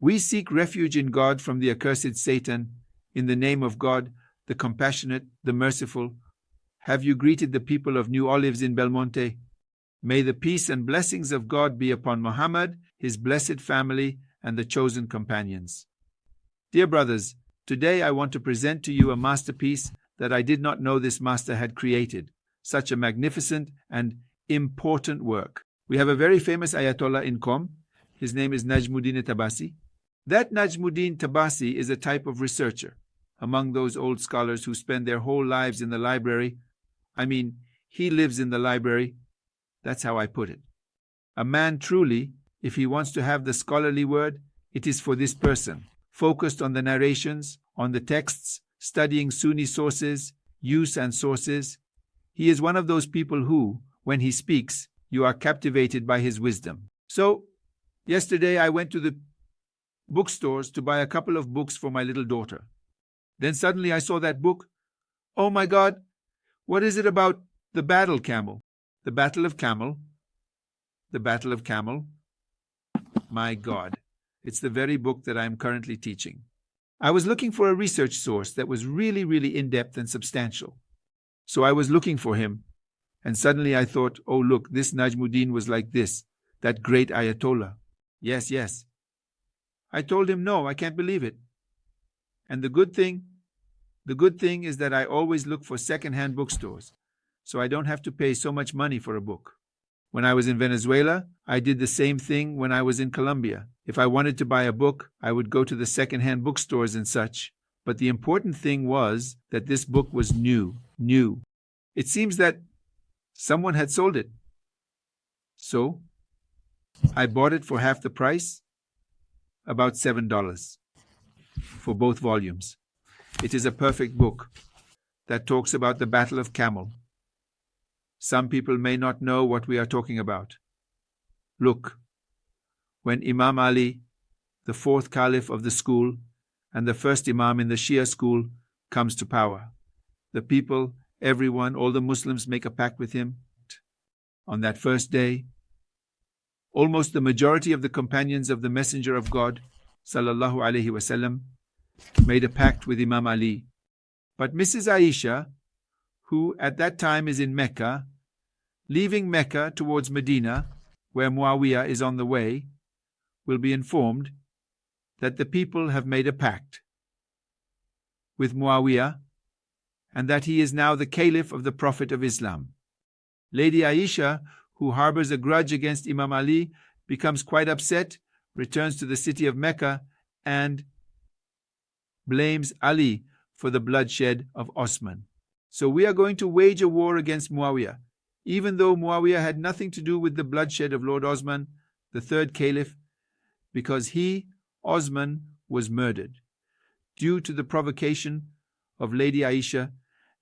We seek refuge in God from the accursed Satan, in the name of God, the compassionate, the merciful. Have you greeted the people of New Olives in Belmonte? May the peace and blessings of God be upon Muhammad, his blessed family, and the chosen companions. Dear brothers, today I want to present to you a masterpiece that I did not know this master had created. Such a magnificent and important work. We have a very famous Ayatollah in Qom. His name is Najmuddin Tabasi. That Najmuddin Tabasi is a type of researcher among those old scholars who spend their whole lives in the library. I mean, he lives in the library. That's how I put it. A man truly, if he wants to have the scholarly word, it is for this person, focused on the narrations, on the texts, studying Sunni sources, use and sources. He is one of those people who, when he speaks, you are captivated by his wisdom. So, yesterday I went to the bookstores to buy a couple of books for my little daughter. Then suddenly I saw that book. Oh my God, what is it about the battle camel? The Battle of Camel. The Battle of Camel. My God, it's the very book that I am currently teaching. I was looking for a research source that was really, really in-depth and substantial. So I was looking for him, and suddenly I thought, oh look, this Najmuddin was like this, that great Ayatollah. Yes, yes. I told him, no, I can't believe it. And the good thing is that I always look for second-hand bookstores, so I don't have to pay so much money for a book. When I was in Venezuela, I did the same thing when I was in Colombia. If I wanted to buy a book, I would go to the second-hand bookstores and such. But the important thing was that this book was new. It seems that someone had sold it. So, I bought it for half the price, about $7, for both volumes. It is a perfect book that talks about the Battle of Camel. Some people may not know what we are talking about. Look, when Imam Ali, the fourth caliph of the school and the first imam in the Shia school, comes to power, the people, everyone, all the Muslims make a pact with him. On that first day, almost the majority of the companions of the Messenger of God, sallallahu alaihi wasallam, made a pact with Imam Ali. But Mrs. Aisha, who at that time is in Mecca, leaving Mecca towards Medina, where Muawiyah is on the way, will be informed that the people have made a pact with Muawiyah and that he is now the caliph of the Prophet of Islam. Lady Aisha, who harbors a grudge against Imam Ali, becomes quite upset, returns to the city of Mecca, and blames Ali for the bloodshed of Osman. So we are going to wage a war against Muawiyah, even though Muawiyah had nothing to do with the bloodshed of Lord Osman, the third caliph, because he, Osman, was murdered due to the provocation of Lady Aisha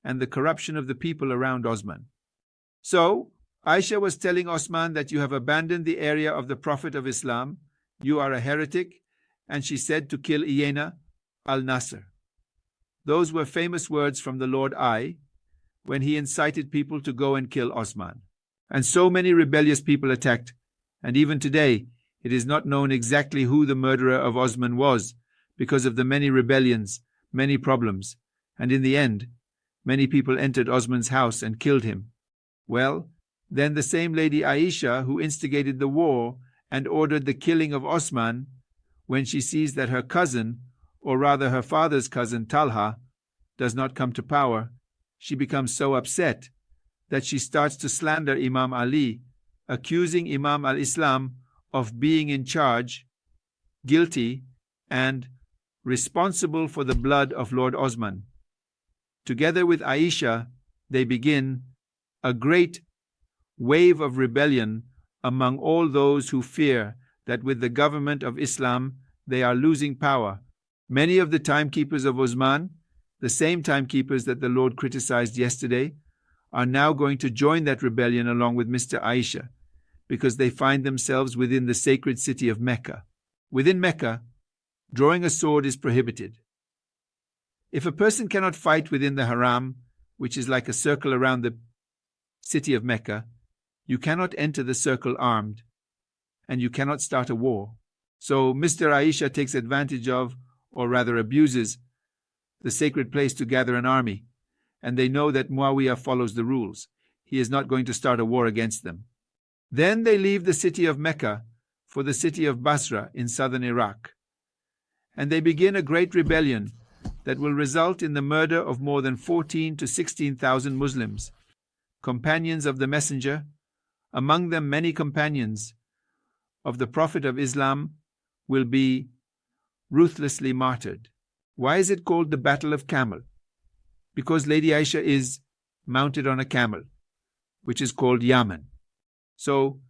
and the corruption of the people around Osman. So, Aisha was telling Osman that you have abandoned the area of the Prophet of Islam, you are a heretic, and she said to kill Iyana al-Nasr. Those were famous words from the Lord I, when he incited people to go and kill Osman. And so many rebellious people attacked, and even today it is not known exactly who the murderer of Osman was, because of the many rebellions, many problems, and in the end, many people entered Osman's house and killed him. Well, then the same Lady Aisha, who instigated the war and ordered the killing of Osman, when she sees that her cousin, or rather her father's cousin Talha, does not come to power, she becomes so upset that she starts to slander Imam Ali, accusing Imam al-Islam of being in charge, guilty, and responsible for the blood of Lord Osman. Together with Aisha, they begin a great wave of rebellion among all those who fear that with the government of Islam they are losing power. Many of the timekeepers of Osman, the same timekeepers that the Lord criticized yesterday, are now going to join that rebellion along with Mr. Aisha, because they find themselves within the sacred city of Mecca. Within Mecca, drawing a sword is prohibited. If a person cannot fight within the haram, which is like a circle around the city of Mecca, you cannot enter the circle armed, and you cannot start a war. So Mr. Aisha takes advantage of, or rather abuses, the sacred place to gather an army, and they know that Muawiyah follows the rules. He is not going to start a war against them. Then they leave the city of Mecca for the city of Basra in southern Iraq, and they begin a great rebellion that will result in the murder of more than 14,000 to 16,000 Muslims, companions of the Messenger, among them many companions of the Prophet of Islam, will be ruthlessly martyred. Why is it called the Battle of Camel? Because Lady Aisha is mounted on a camel, which is called Yaman. So,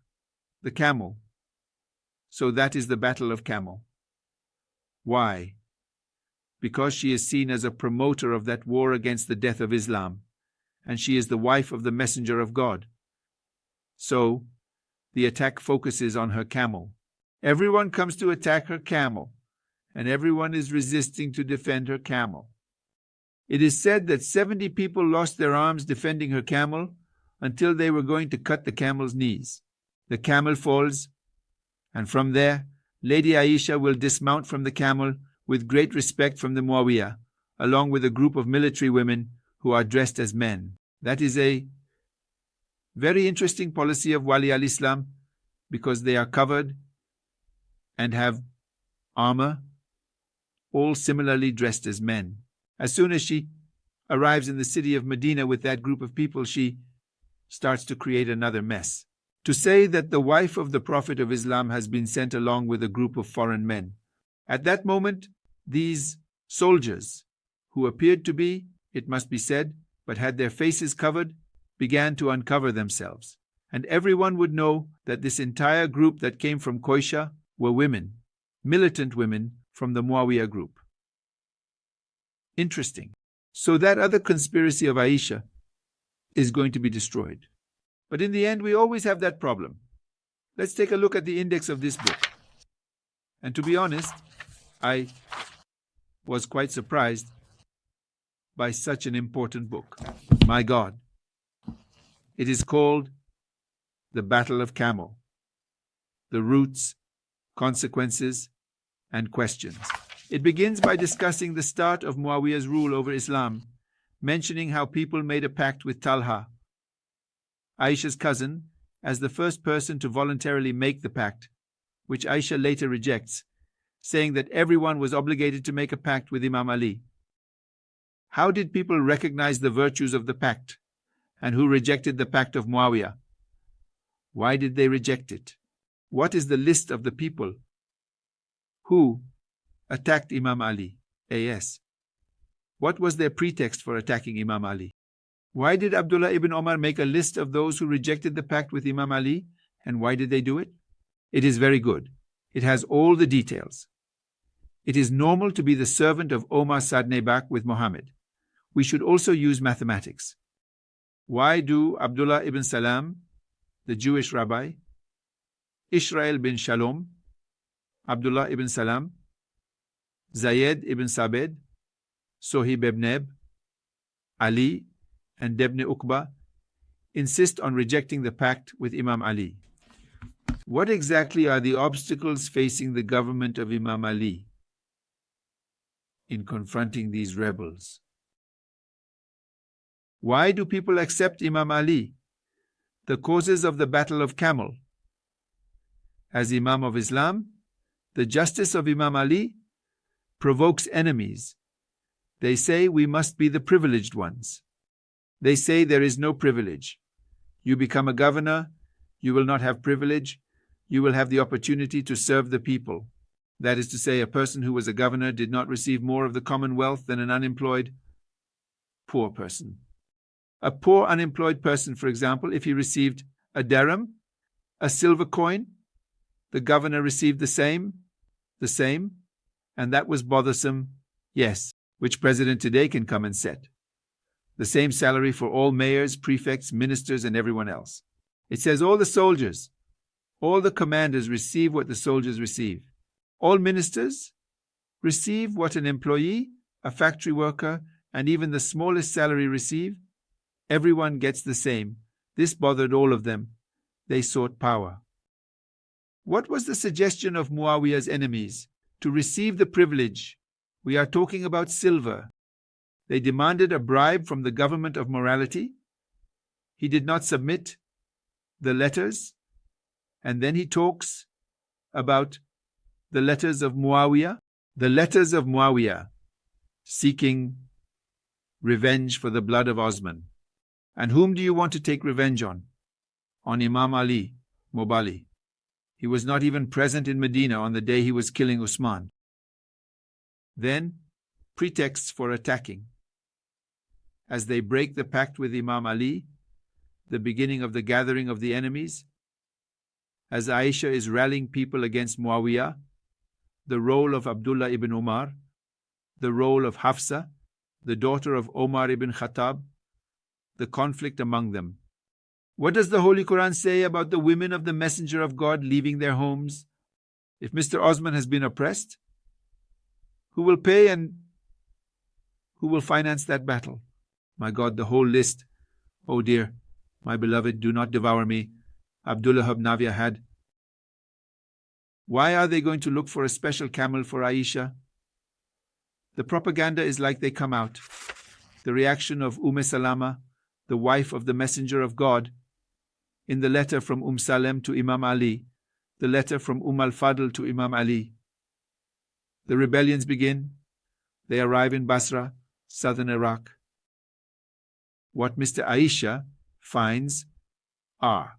the camel. So that is the Battle of Camel. Why? Because she is seen as a promoter of that war against the death of Islam, and she is the wife of the Messenger of God. So, the attack focuses on her camel. Everyone comes to attack her camel, and everyone is resisting to defend her camel. It is said that 70 people lost their arms defending her camel until they were going to cut the camel's knees. The camel falls, and from there, Lady Aisha will dismount from the camel with great respect from the Muawiyah, along with a group of military women who are dressed as men. That is a very interesting policy of Wali al-Islam, because they are covered and have armor, all similarly dressed as men. As soon as she arrives in the city of Medina with that group of people, she starts to create another mess. To say that the wife of the Prophet of Islam has been sent along with a group of foreign men. At that moment, these soldiers, who appeared to be, it must be said, but had their faces covered, began to uncover themselves. And everyone would know that this entire group that came from Qoysha were women, militant women from the Muawiyah group. Interesting. So that other conspiracy of Aisha is going to be destroyed. But in the end, we always have that problem. Let's take a look at the index of this book. And to be honest, I was quite surprised by such an important book. My God. It is called The Battle of Camel: The Roots, Consequences, and Questions. It begins by discussing the start of Muawiyah's rule over Islam, mentioning how people made a pact with Talha, Aisha's cousin, as the first person to voluntarily make the pact, which Aisha later rejects, saying that everyone was obligated to make a pact with Imam Ali. How did people recognize the virtues of the pact, and who rejected the pact of Muawiyah? Why did they reject it? What is the list of the people who attacked Imam Ali? A.S. What was their pretext for attacking Imam Ali? Why did Abdullah ibn Omar make a list of those who rejected the pact with Imam Ali, and why did they do it? It is very good. It has all the details. It is normal to be the servant of Omar Sadnebak with Muhammad. We should also use mathematics. Why do Abdullah ibn Salam, the Jewish rabbi, Israel bin Shalom, Abdullah ibn Salam, Zayed ibn Sabed, Sohib ibn Eb, Ali, and Ibn Uqba insist on rejecting the pact with Imam Ali? What exactly are the obstacles facing the government of Imam Ali in confronting these rebels? Why do people accept Imam Ali? The causes of the Battle of Camel. As Imam of Islam, the justice of Imam Ali provokes enemies. They say we must be the privileged ones. They say there is no privilege. You become a governor, you will not have privilege, you will have the opportunity to serve the people. That is to say, a person who was a governor did not receive more of the commonwealth than an unemployed poor person. A poor unemployed person, for example, if he received a dirham, a silver coin, the governor received the same, and that was bothersome, yes, which president today can come and set. The same salary for all mayors, prefects, ministers, and everyone else. It says all the soldiers, all the commanders receive what the soldiers receive. All ministers receive what an employee, a factory worker, and even the smallest salary receive. Everyone gets the same. This bothered all of them. They sought power. What was the suggestion of Muawiyah's enemies? To receive the privilege. We are talking about silver. They demanded a bribe from the government of morality. He did not submit the letters. And then he talks about the letters of Muawiyah. The letters of Muawiyah seeking revenge for the blood of Osman. And whom do you want to take revenge on? On Imam Ali, Mobali. He was not even present in Medina on the day he was killing Usman. Then, pretexts for attacking. As they break the pact with Imam Ali, the beginning of the gathering of the enemies, as Aisha is rallying people against Muawiyah, the role of Abdullah ibn Umar, the role of Hafsa, the daughter of Omar ibn Khattab, the conflict among them. What does the Holy Quran say about the women of the Messenger of God leaving their homes? If Mr. Osman has been oppressed, who will pay and who will finance that battle? My God, the whole list. Oh dear, my beloved, do not devour me. Abdullah ibn Navia had. Why are they going to look for a special camel for Aisha? The propaganda is like they come out. The reaction of Salama, the wife of the Messenger of God, in the letter from Salem to Imam Ali, the letter from al-Fadl to Imam Ali. The rebellions begin. They arrive in Basra, southern Iraq. What Mr. Aisha finds are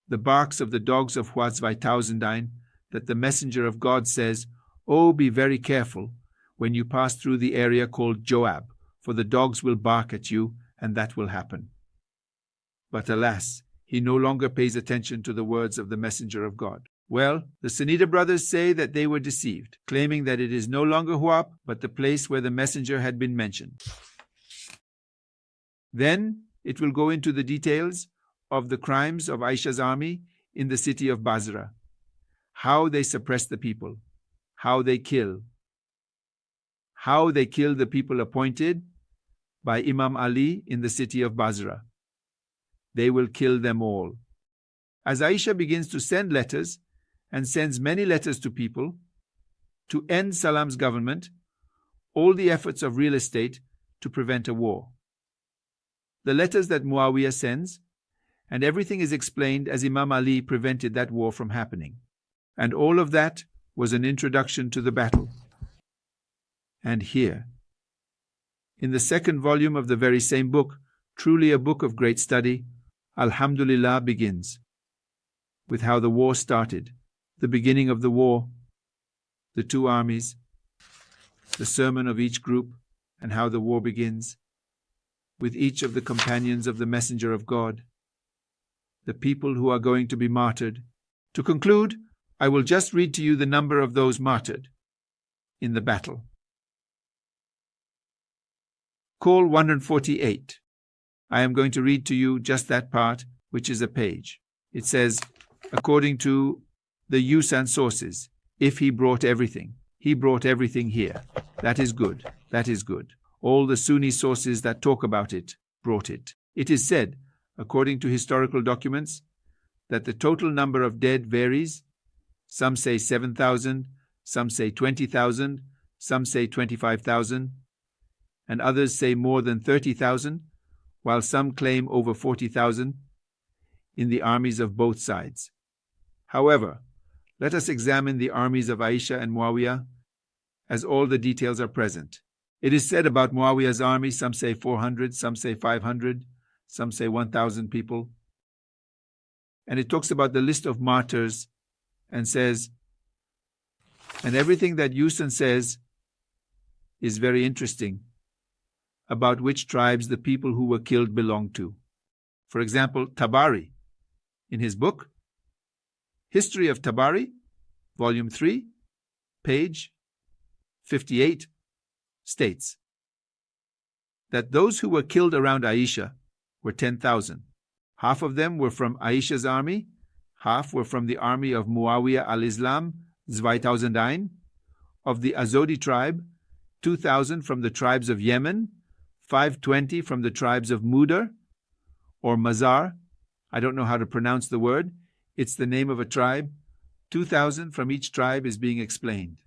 the barks of the dogs of Huaz 2009, that the Messenger of God says, "Oh, be very careful when you pass through the area called Joab, for the dogs will bark at you, and that will happen." But alas, he no longer pays attention to the words of the Messenger of God. Well, the Sunnita brothers say that they were deceived, claiming that it is no longer Huab, but the place where the Messenger had been mentioned. Then it will go into the details of the crimes of Aisha's army in the city of Basra, how they suppress the people, how they kill the people appointed by Imam Ali in the city of Basra. They will kill them all. As Aisha begins to send letters, and sends many letters to people, to end Salam's government, all the efforts of real estate to prevent a war. The letters that Muawiyah sends, and everything is explained as Imam Ali prevented that war from happening. And all of that was an introduction to the battle. And here, in the second volume of the very same book, truly a book of great study, Alhamdulillah begins with how the war started, the beginning of the war, the two armies, the sermon of each group, and how the war begins, with each of the companions of the Messenger of God, the people who are going to be martyred. To conclude, I will just read to you the number of those martyred in the battle. Call 148. I am going to read to you just that part, which is a page. It says, according to the use and sources, if he brought everything here. That is good. That is good. All the Sunni sources that talk about it brought it. It is said, according to historical documents, that the total number of dead varies. Some say 7,000, some say 20,000, some say 25,000, and others say more than 30,000, while some claim over 40,000 in the armies of both sides. However, let us examine the armies of Aisha and Muawiyah, as all the details are present. It is said about Muawiyah's army, some say 400, some say 500, some say 1,000 people. And it talks about the list of martyrs and says, and everything that Yusan says is very interesting about which tribes the people who were killed belonged to. For example, Tabari, in his book, History of Tabari, Volume 3, page 58, states that those who were killed around Aisha were 10,000. Half of them were from Aisha's army, half were from the army of Muawiyah al-Islam, 2001, of the Azodi tribe, 2,000 from the tribes of Yemen, 520 from the tribes of Mudar or Mazar. I don't know how to pronounce the word. It's the name of a tribe. 2,000 from each tribe is being explained.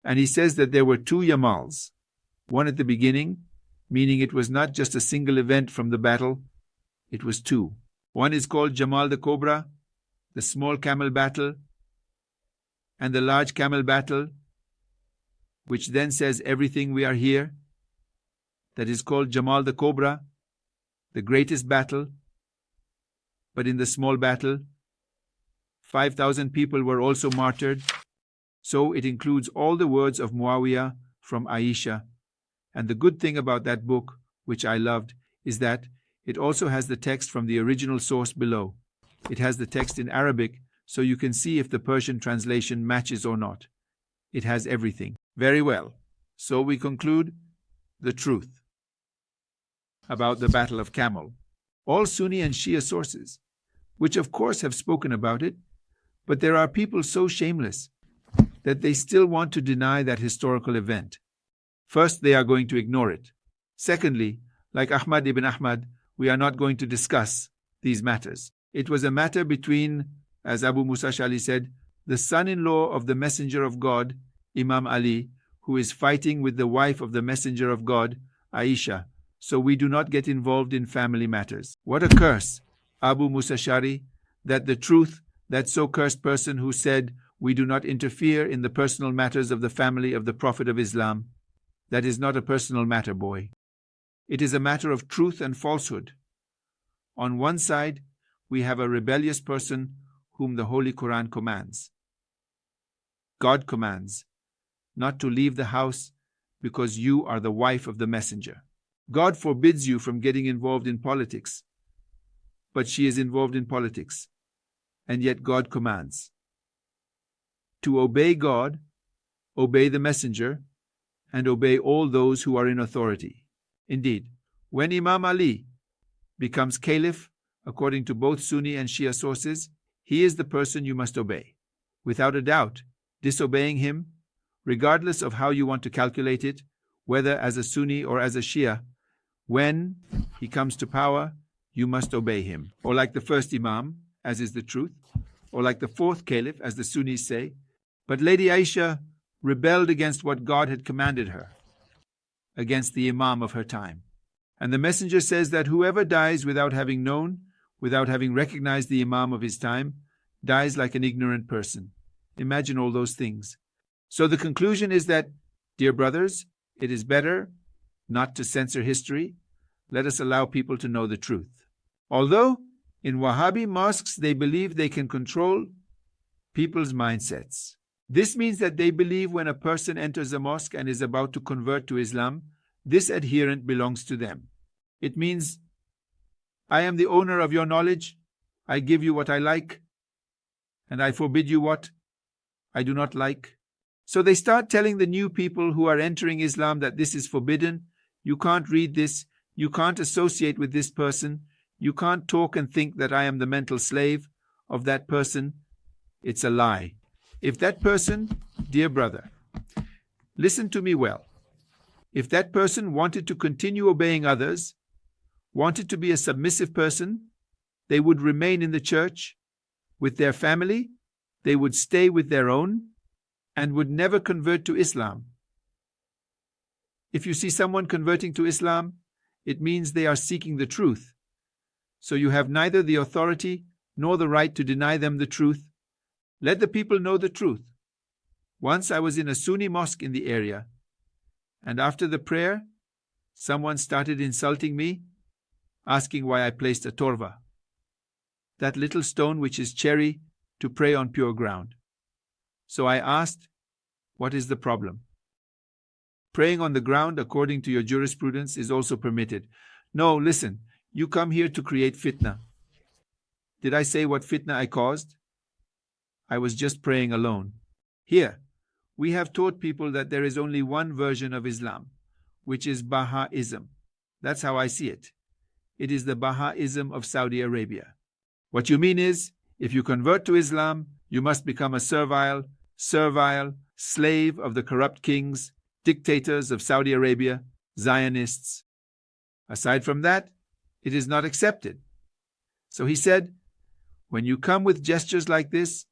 And he says that there were 2 Yamals, one at the beginning, meaning it was not just a single event from the battle, it was 2. One is called Jamal the Cobra, the small camel battle, and the large camel battle, which then says everything we are here. That is called Jamal the Cobra, the greatest battle. But in the small battle, 5,000 people were also martyred. So it includes all the words of Muawiyah from Aisha. And the good thing about that book, which I loved, is that it also has the text from the original source below. It has the text in Arabic, so you can see if the Persian translation matches or not. It has everything. Very well. So we conclude the truth about the Battle of Camel. All Sunni and Shia sources, which of course have spoken about it, but there are people so shameless that they still want to deny that historical event. First, they are going to ignore it. Secondly, like Ahmad ibn Ahmad, we are not going to discuss these matters. It was a matter between, as Abu Musa Ash'ari said, the son-in-law of the Messenger of God, Imam Ali, who is fighting with the wife of the Messenger of God, Aisha. So we do not get involved in family matters. What a curse, Abu Musa Ash'ari, that the truth, that so cursed person who said, we do not interfere in the personal matters of the family of the Prophet of Islam. That is not a personal matter, boy. It is a matter of truth and falsehood. On one side, we have a rebellious person whom the Holy Quran commands. God commands not to leave the house because you are the wife of the messenger. God forbids you from getting involved in politics, but she is involved in politics, and yet God commands to obey God, obey the messenger, and obey all those who are in authority. Indeed, when Imam Ali becomes caliph, according to both Sunni and Shia sources, he is the person you must obey. Without a doubt, disobeying him, regardless of how you want to calculate it, whether as a Sunni or as a Shia, when he comes to power, you must obey him. Or like the first Imam, as is the truth, or like the fourth caliph, as the Sunnis say. But Lady Aisha rebelled against what God had commanded her, against the Imam of her time. And the messenger says that whoever dies without having known, without having recognized the Imam of his time, dies like an ignorant person. Imagine all those things. So the conclusion is that, dear brothers, it is better not to censor history. Let us allow people to know the truth. Although in Wahhabi mosques they believe they can control people's mindsets. This means that they believe when a person enters a mosque and is about to convert to Islam, this adherent belongs to them. It means, I am the owner of your knowledge, I give you what I like, and I forbid you what I do not like. So they start telling the new people who are entering Islam that this is forbidden, you can't read this, you can't associate with this person, you can't talk and think that I am the mental slave of that person. It's a lie. If that person, dear brother, listen to me well, if that person wanted to continue obeying others, wanted to be a submissive person, they would remain in the church with their family, they would stay with their own, and would never convert to Islam. If you see someone converting to Islam, it means they are seeking the truth. So you have neither the authority nor the right to deny them the truth. Let the people know the truth. Once I was in a Sunni mosque in the area, and after the prayer, someone started insulting me, asking why I placed a torva, that little stone which is cherry to pray on pure ground. So I asked, what is the problem? Praying on the ground, according to your jurisprudence, is also permitted. No, listen, you come here to create fitna. Did I say what fitna I caused? I was just praying alone. Here, we have taught people that there is only one version of Islam, which is Baha'ism. That's how I see it. It is the Baha'ism of Saudi Arabia. What you mean is, if you convert to Islam, you must become a servile slave of the corrupt kings, dictators of Saudi Arabia, Zionists. Aside from that, it is not accepted. So he said, When you come with gestures like this,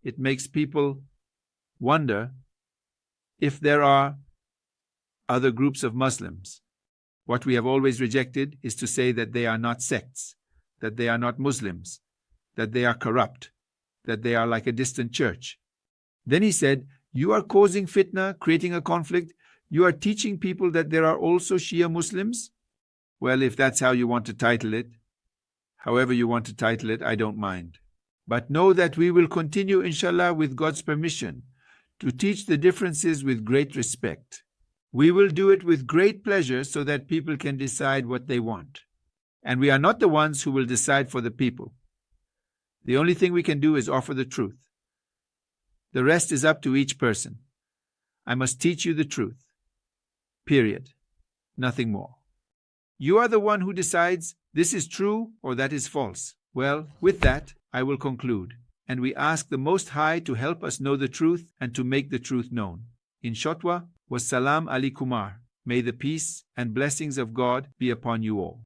it makes people wonder if there are other groups of Muslims. What we have always rejected is to say that they are not sects, that they are not Muslims, that they are corrupt, that they are like a distant church. Then he said, you are causing fitna, creating a conflict. You are teaching people that there are also Shia Muslims? Well, if that's how you want to title it, however you want to title it, I don't mind. But know that we will continue, inshallah, with God's permission, to teach the differences with great respect. We will do it with great pleasure so that people can decide what they want. And we are not the ones who will decide for the people. The only thing we can do is offer the truth. The rest is up to each person. I must teach you the truth. Period. Nothing more. You are the one who decides this is true or that is false. Well, with that, I will conclude. And we ask the Most High to help us know the truth and to make the truth known. In Shotwa, Wassalam Ali Kumar. May the peace and blessings of God be upon you all.